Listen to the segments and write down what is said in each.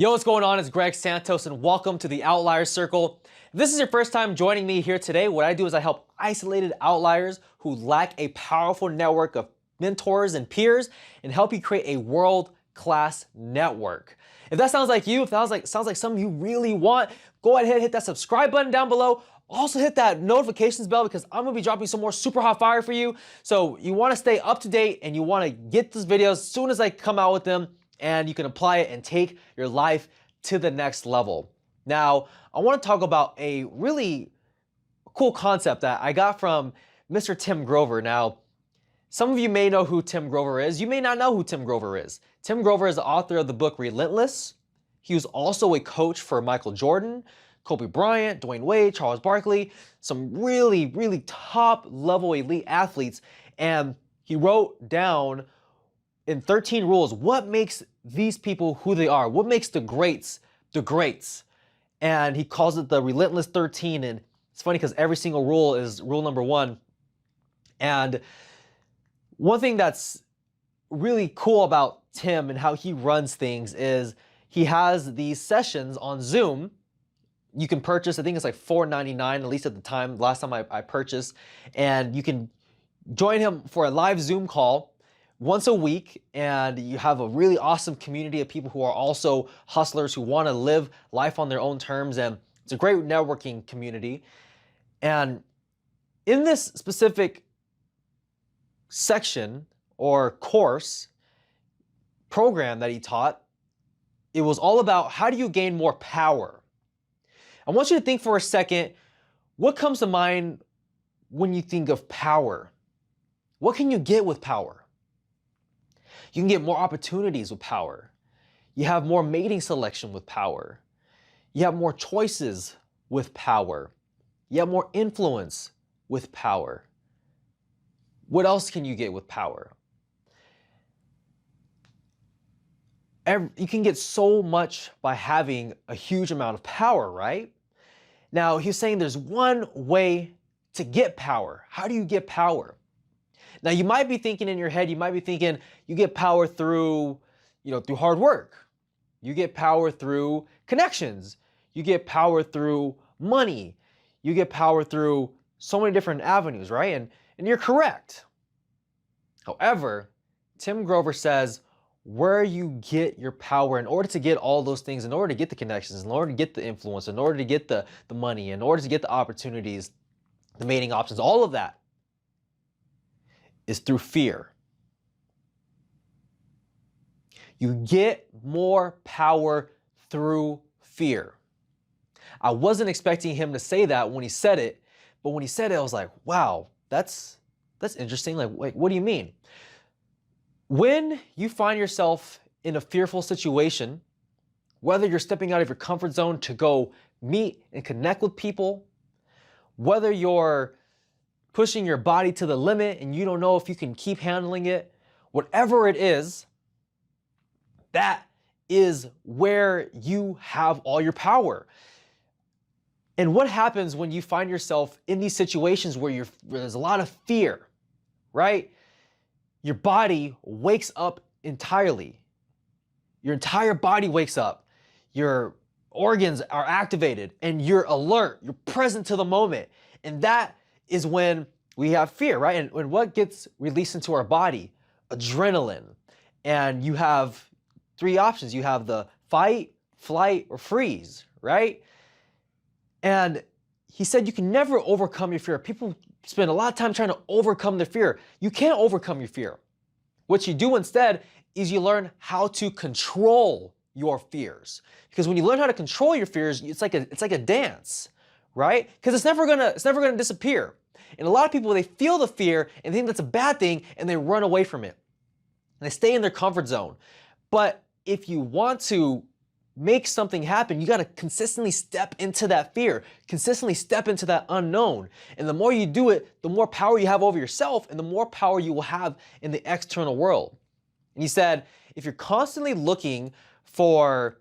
Yo, what's going on? It's Greg Santos and welcome to the Outlier Circle. If this is your first time joining me here today, what I do is I help isolated outliers who lack a powerful network of mentors and peers and help you create a world-class network. If that sounds like you, if that sounds like something you really want, go ahead and hit that subscribe button down below. Also hit that notifications bell because I'm gonna be dropping some more super hot fire for you. So you wanna stay up to date and you wanna get these videos as soon as I come out with them, and you can apply it and take your life to the next level. Now, I want to talk about a really cool concept that I got from Mr. Tim Grover. Now, some of you may know who Tim Grover is. You may not know who Tim Grover is. Tim Grover is the author of the book Relentless. He was also a coach for Michael Jordan, Kobe Bryant, Dwyane Wade, Charles Barkley, some really, really top level elite athletes. And he wrote down in 13 rules what makes these people who they are, what makes the greats the greats. And he calls it the Relentless 13. And it's funny because every single rule is rule number one. And one thing that's really cool about Tim and how he runs things is he has these sessions on Zoom. You can purchase, I think it's like $4.99, at least at the time, last time I purchased. And you can join him for a live Zoom call once a week, and you have a really awesome community of people who are also hustlers who want to live life on their own terms, and it's a great networking community. And in this specific section or course program that he taught, it was all about how do you gain more power. I want you to think for a second, what comes to mind when you think of power? What can you get with power? You can get more opportunities with power. You have more mating selection with power. You have more choices with power. You have more influence with power. What else can you get with power? You can get so much by having a huge amount of power, right? Now, he's saying there's one way to get power. How do you get power? Now, you might be thinking in your head, you might be thinking you get power through, through hard work. You get power through connections. You get power through money. You get power through so many different avenues, right? And you're correct. However, Tim Grover says where you get your power, in order to get all those things, in order to get the connections, in order to get the influence, in order to get the money, in order to get the opportunities, the mating options, all of that, is through fear. You get more power through fear. I wasn't expecting him to say that when he said it, but when he said it, I was like, wow, that's interesting. Like, wait, what do you mean? When you find yourself in a fearful situation, whether you're stepping out of your comfort zone to go meet and connect with people, whether you're pushing your body to the limit and you don't know if you can keep handling it, whatever it is, that is where you have all your power. And what happens when you find yourself in these situations where there's a lot of fear, right? Your body wakes up entirely. Your entire body wakes up. Your organs are activated and you're alert. You're present to the moment. And that is when we have fear, right? And what gets released into our body? Adrenaline. And you have three options. You have the fight, flight, or freeze, right? And he said you can never overcome your fear. People spend a lot of time trying to overcome their fear. You can't overcome your fear. What you do instead is you learn how to control your fears. Because when you learn how to control your fears, it's like a dance, right? Because it's never gonna disappear. And a lot of people, they feel the fear and think that's a bad thing and they run away from it. And they stay in their comfort zone. But if you want to make something happen, you gotta consistently step into that fear, consistently step into that unknown. And the more you do it, the more power you have over yourself and the more power you will have in the external world. And he said, if you're constantly looking for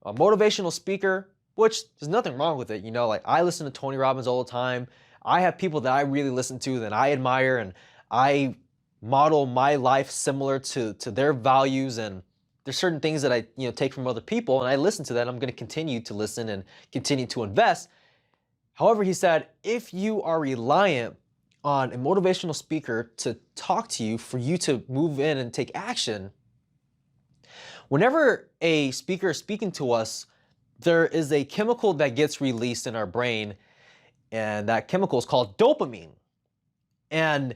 a motivational speaker, which there's nothing wrong with it, like I listen to Tony Robbins all the time. I have people that I really listen to that I admire, and I model my life similar to their values, and there's certain things that I take from other people, and I listen to that. I'm going to continue to listen and continue to invest. However, he said, if you are reliant on a motivational speaker to talk to you for you to move in and take action, whenever a speaker is speaking to us, there is a chemical that gets released in our brain, and that chemical is called dopamine. And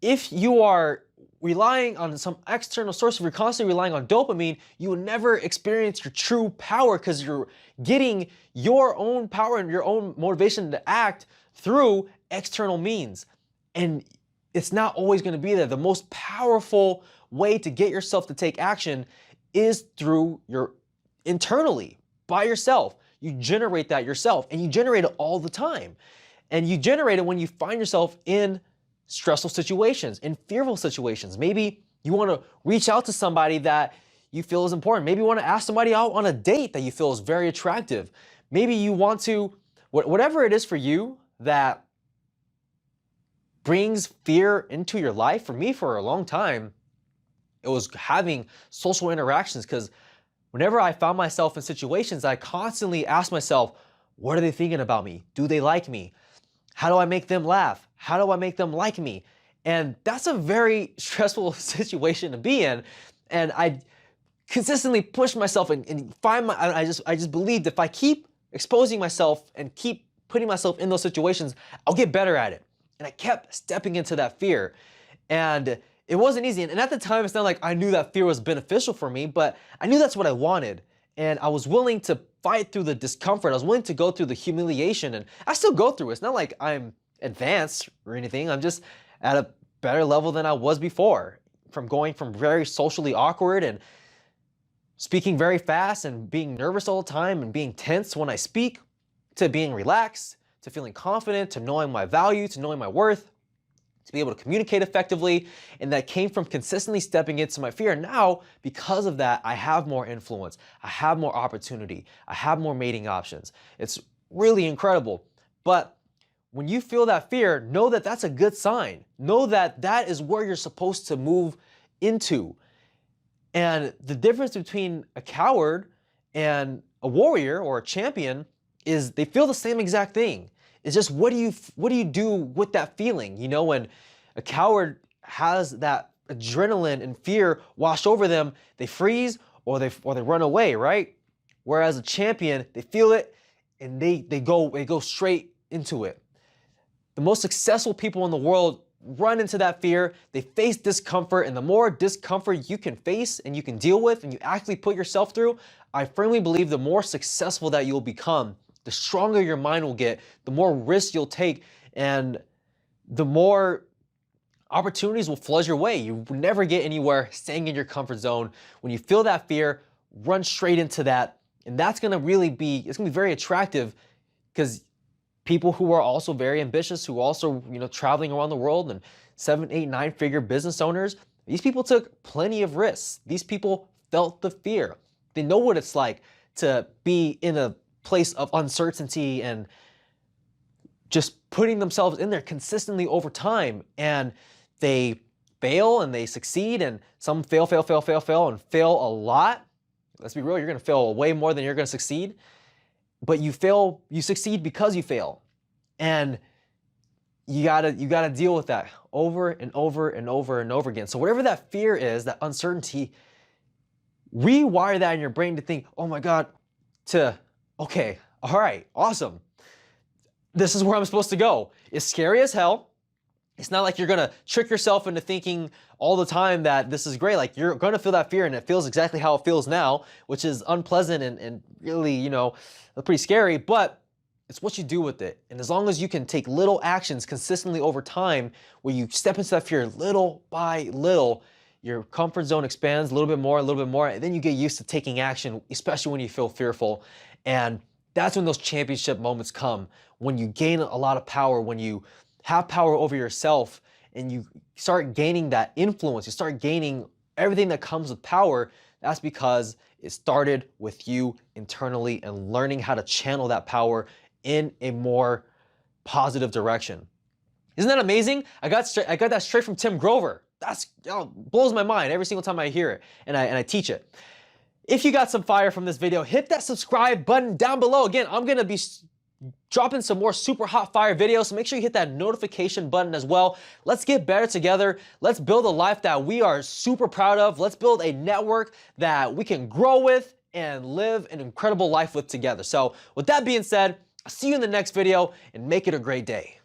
if you are relying on some external source, if you're constantly relying on dopamine, you will never experience your true power, because you're getting your own power and your own motivation to act through external means. And it's not always going to be there. The most powerful way to get yourself to take action is through your internally, by yourself. You generate that yourself, and you generate it all the time. And you generate it when you find yourself in stressful situations, in fearful situations. Maybe you want to reach out to somebody that you feel is important. Maybe you want to ask somebody out on a date that you feel is very attractive. Maybe you want to, whatever it is for you that brings fear into your life. For me, for a long time, it was having social interactions, because whenever I found myself in situations, I constantly asked myself, what are they thinking about me? Do they like me? How do I make them laugh? How do I make them like me? And that's a very stressful situation to be in. And I consistently pushed myself and I just believed if I keep exposing myself and keep putting myself in those situations, I'll get better at it. And I kept stepping into that fear. And it wasn't easy. And at the time, it's not like I knew that fear was beneficial for me, but I knew that's what I wanted. And I was willing to fight through the discomfort. I was willing to go through the humiliation, and I still go through it. It's not like I'm advanced or anything. I'm just at a better level than I was before, from going from very socially awkward and speaking very fast and being nervous all the time and being tense when I speak, to being relaxed, to feeling confident, to knowing my value, to knowing my worth, to be able to communicate effectively. And that came from consistently stepping into my fear. Now, because of that, I have more influence. I have more opportunity. I have more mating options. It's really incredible. But when you feel that fear, know that that's a good sign. Know that that is where you're supposed to move into. And the difference between a coward and a warrior or a champion is they feel the same exact thing. It's just, what do you do with that feeling? You know, when a coward has that adrenaline and fear wash over them, they freeze or they run away, right? Whereas a champion, they feel it and they go straight into it. The most successful people in the world run into that fear. They face discomfort, and the more discomfort you can face and you can deal with and you actually put yourself through, I firmly believe the more successful that you'll become. The stronger your mind will get, the more risks you'll take, and the more opportunities will flood your way. You will never get anywhere staying in your comfort zone. When you feel that fear, run straight into that. And that's gonna it's gonna be very attractive, because people who are also very ambitious, who are also, traveling around the world, and 7, 8, 9-figure business owners, these people took plenty of risks. These people felt the fear. They know what it's like to be in a place of uncertainty and just putting themselves in there consistently over time, and they fail and they succeed, and some fail and fail a lot. Let's be real, you're gonna fail way more than you're gonna succeed, but you succeed because you fail. And you gotta deal with that over and over and over and over again. So whatever that fear is, that uncertainty, rewire that in your brain to think, oh my God, okay, all right, awesome. This is where I'm supposed to go. It's scary as hell. It's not like you're gonna trick yourself into thinking all the time that this is great. Like, you're gonna feel that fear, and it feels exactly how it feels now, which is unpleasant and really, pretty scary, but it's what you do with it. And as long as you can take little actions consistently over time, where you step into that fear little by little, your comfort zone expands a little bit more, and then you get used to taking action, especially when you feel fearful. And that's when those championship moments come, when you gain a lot of power, when you have power over yourself, and you start gaining that influence, you start gaining everything that comes with power. That's because it started with you internally and learning how to channel that power in a more positive direction. Isn't that amazing? I got that straight from Tim Grover. Blows my mind every single time I hear it and I teach it. If you got some fire from this video, hit that subscribe button down below. Again, I'm going to be dropping some more super hot fire videos, so make sure you hit that notification button as well. Let's get better together. Let's build a life that we are super proud of. Let's build a network that we can grow with and live an incredible life with together. So with that being said, I'll see you in the next video and make it a great day.